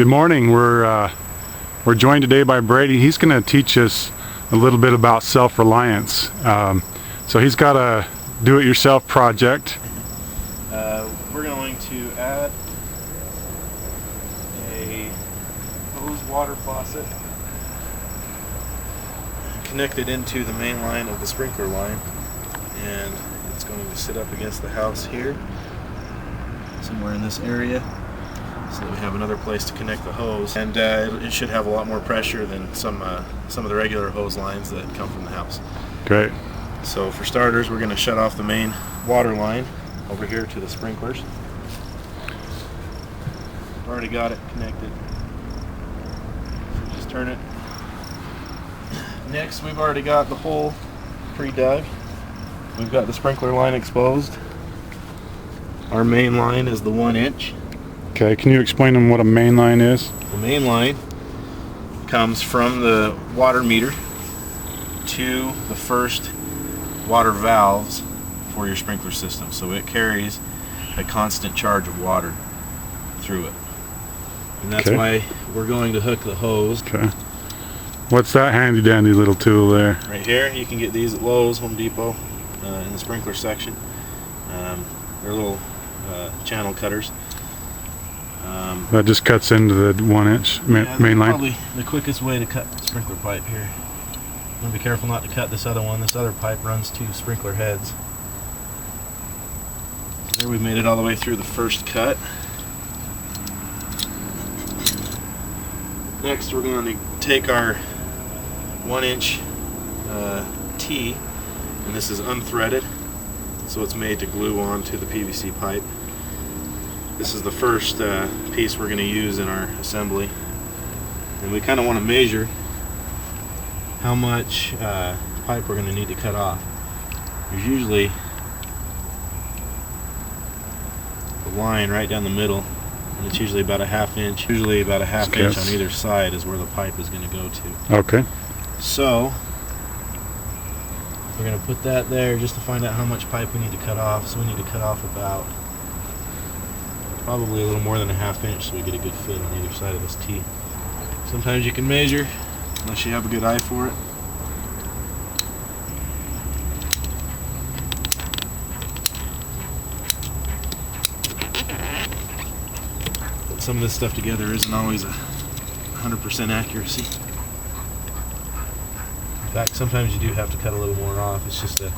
Good morning. We're joined today by Brady. He's going to teach us a little bit about self-reliance. So he's got a do-it-yourself project. We're going to add a hose water faucet, connect it into the main line of the sprinkler line, and it's going to sit up against the house here, somewhere in this area, so that we have another place to connect the hose. And it should have a lot more pressure than some of the regular hose lines that come from the house. Great. So for starters, we're going to shut off the main water line over here to the sprinklers. Already got it connected. So just turn it. Next, we've already got the hole pre-dug. We've got the sprinkler line exposed. Our main line is the 1 inch. Okay, can you explain them what a main line is? The main line comes from the water meter to the first water valves for your sprinkler system. So it carries a constant charge of water through it. And that's why we're going to hook the hose. Okay. What's that handy dandy little tool there? Right here, you can get these at Lowe's, Home Depot, in the sprinkler section. They're little channel cutters. That just cuts into the 1 inch main line? Probably the quickest way to cut sprinkler pipe here. I'm going to be careful not to cut this other one. This other pipe runs 2 sprinkler heads. There we've made it all the way through the first cut. Next we're going to take our 1 inch T, and this is unthreaded, so it's made to glue onto the PVC pipe. This is the first piece we're going to use in our assembly, and we kind of want to measure how much pipe we're going to need to cut off. There's usually a line right down the middle, and it's usually about a half inch. Usually about a half inch on either side is where the pipe is going to go to. Okay. So we're going to put that there just to find out how much pipe we need to cut off. So we need to cut off about probably a little more than a half inch so we get a good fit on either side of this T. Sometimes you can measure unless you have a good eye for it. But some of this stuff together isn't always 100% accuracy. In fact, sometimes you do have to cut a little more off. It's just a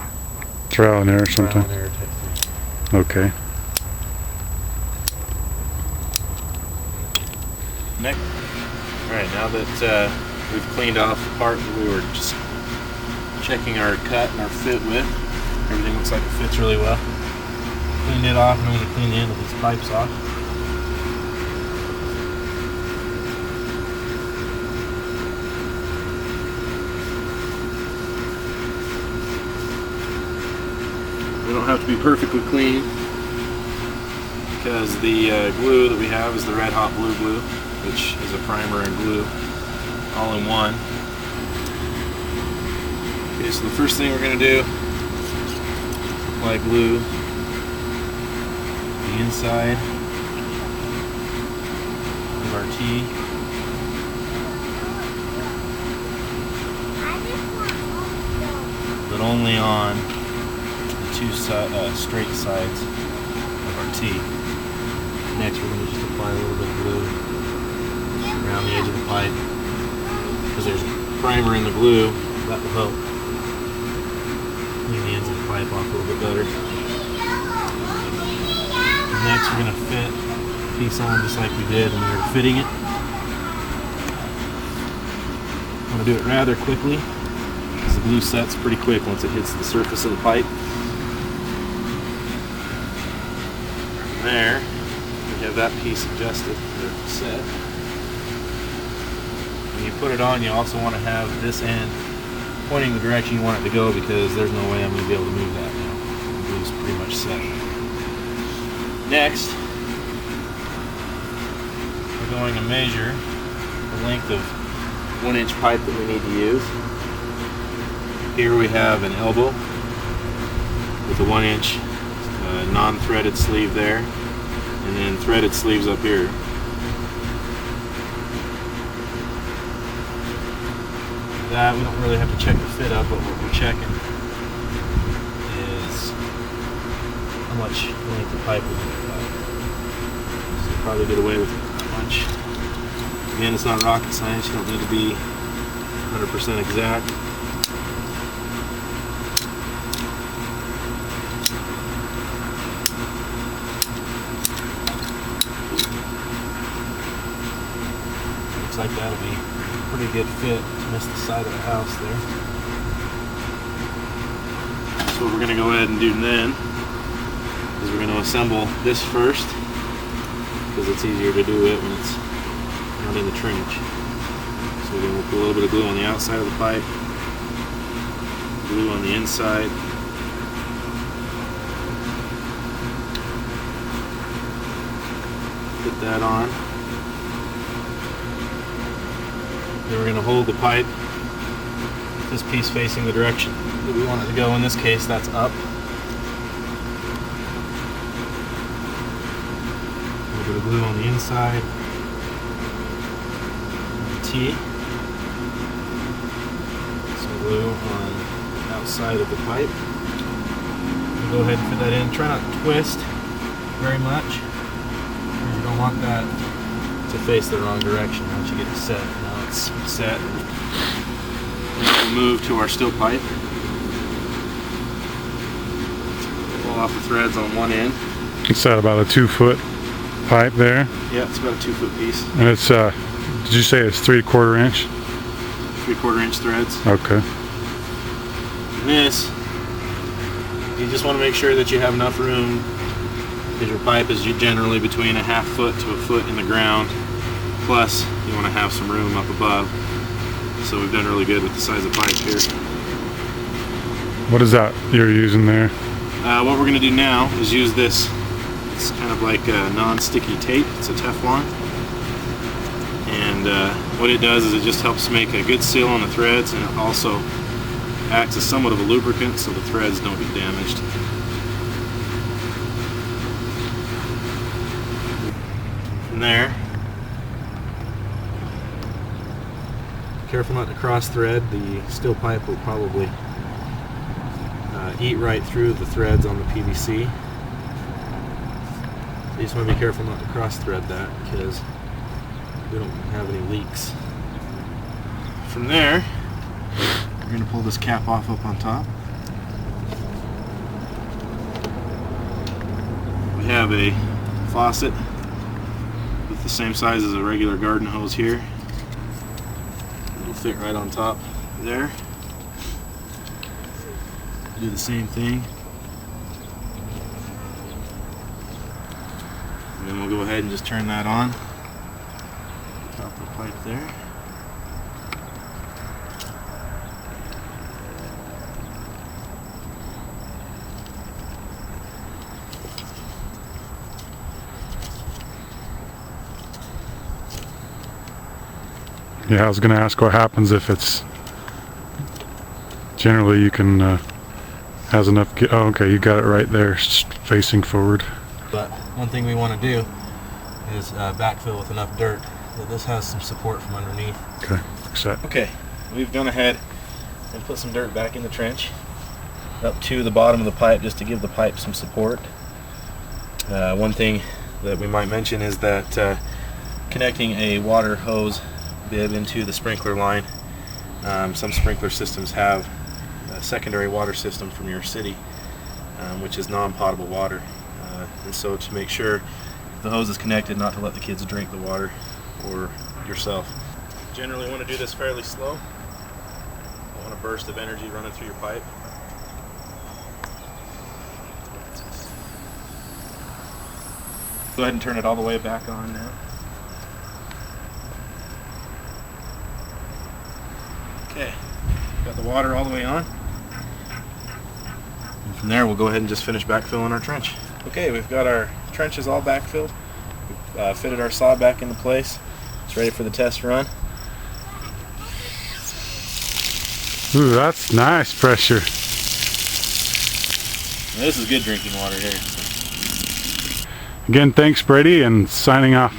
trial and error sometimes. Trial and error type thing. Okay. Next. Alright, now that we've cleaned off the part that we were just checking our cut and our fit with, everything looks like it fits really well. Cleaned it off, and I'm going to clean the end of these pipes off. They don't have to be perfectly clean because the glue that we have is the red hot blue glue, which is a primer and glue all in one. Okay, so the first thing we're going to do, apply glue the inside of our T. But only on the 2 straight sides of our T. Next we're going to just apply a little bit of glue around the edge of the pipe, because there's primer in the glue. That will help clean the ends of the pipe off a little bit better. And next we're going to fit the piece on just like we did when we were fitting it. I'm going to do it rather quickly because the glue sets pretty quick once it hits the surface of the pipe. There, we have that piece adjusted to set. When you put it on, you also want to have this end pointing the direction you want it to go, because there's no way I'm going to be able to move that now. The glue's pretty much set. Next, we're going to measure the length of 1 inch pipe that we need to use. Here we have an elbow with a 1 inch non-threaded sleeve there, and then threaded sleeves up here. that. We don't really have to check the fit up, but what we're checking is how much length of pipe we're going to cut. So we'll probably get away with a bunch. Again, it's not rocket science. You don't need to be 100% exact. Looks like that'll be a pretty good fit to miss the side of the house there. So what we're going to go ahead and do then is we're going to assemble this first, because it's easier to do it when it's not in the trench. So we're going to put a little bit of glue on the outside of the pipe, glue on the inside. Put that on. Then we're going to hold the pipe, this piece facing the direction that we want it to go. In this case, that's up. A little bit of glue on the inside. T. Some glue on the outside of the pipe. We'll go ahead and fit that in. Try not to twist very much, because you don't want that to face the wrong direction once you get it set. Now it's set. We'll move to our steel pipe. Pull off the threads on one end. It's at about a 2-foot pipe there. Yeah, it's about a 2-foot piece. And it's, did you say it's 3/4 inch? 3/4 inch threads. Okay. And this, you just want to make sure that you have enough room, because your pipe is generally between a 1/2 foot to a foot in the ground. Plus, you want to have some room up above. So we've done really good with the size of pipe here. What is that you're using there? What we're going to do now is use this. It's kind of like a non-sticky tape. It's a Teflon. And what it does is it just helps make a good seal on the threads, and it also acts as somewhat of a lubricant so the threads don't get damaged. From there, careful not to cross thread. The steel pipe will probably eat right through the threads on the PVC. So you just want to be careful not to cross thread that, because we don't have any leaks. From there, we're going to pull this cap off up on top. We have a faucet with the same size as a regular garden hose here. It'll fit right on top there. Do the same thing. And then we'll go ahead and just turn that on. Top of the pipe there. Yeah, I was going to ask what happens if it's generally you can has enough. Oh, okay, you got it right there, facing forward. But one thing we want to do is backfill with enough dirt that this has some support from underneath. Okay, set. Okay, we've gone ahead and put some dirt back in the trench up to the bottom of the pipe, just to give the pipe some support. One thing that we might mention is that connecting a water hose bib into the sprinkler line, some sprinkler systems have a secondary water system from your city, which is non-potable water, and so to make sure the hose is connected, not to let the kids drink the water or yourself. Generally want to do this fairly slow. Don't want a burst of energy running through your pipe. Go ahead and turn it all the way back on now. Okay, got the water all the way on. And from there we'll go ahead and just finish backfilling our trench. Okay, we've got our trenches all backfilled. We've fitted our saw back into place. It's ready for the test run. Ooh, that's nice pressure. Now, this is good drinking water here. Again, thanks Brady, and signing off.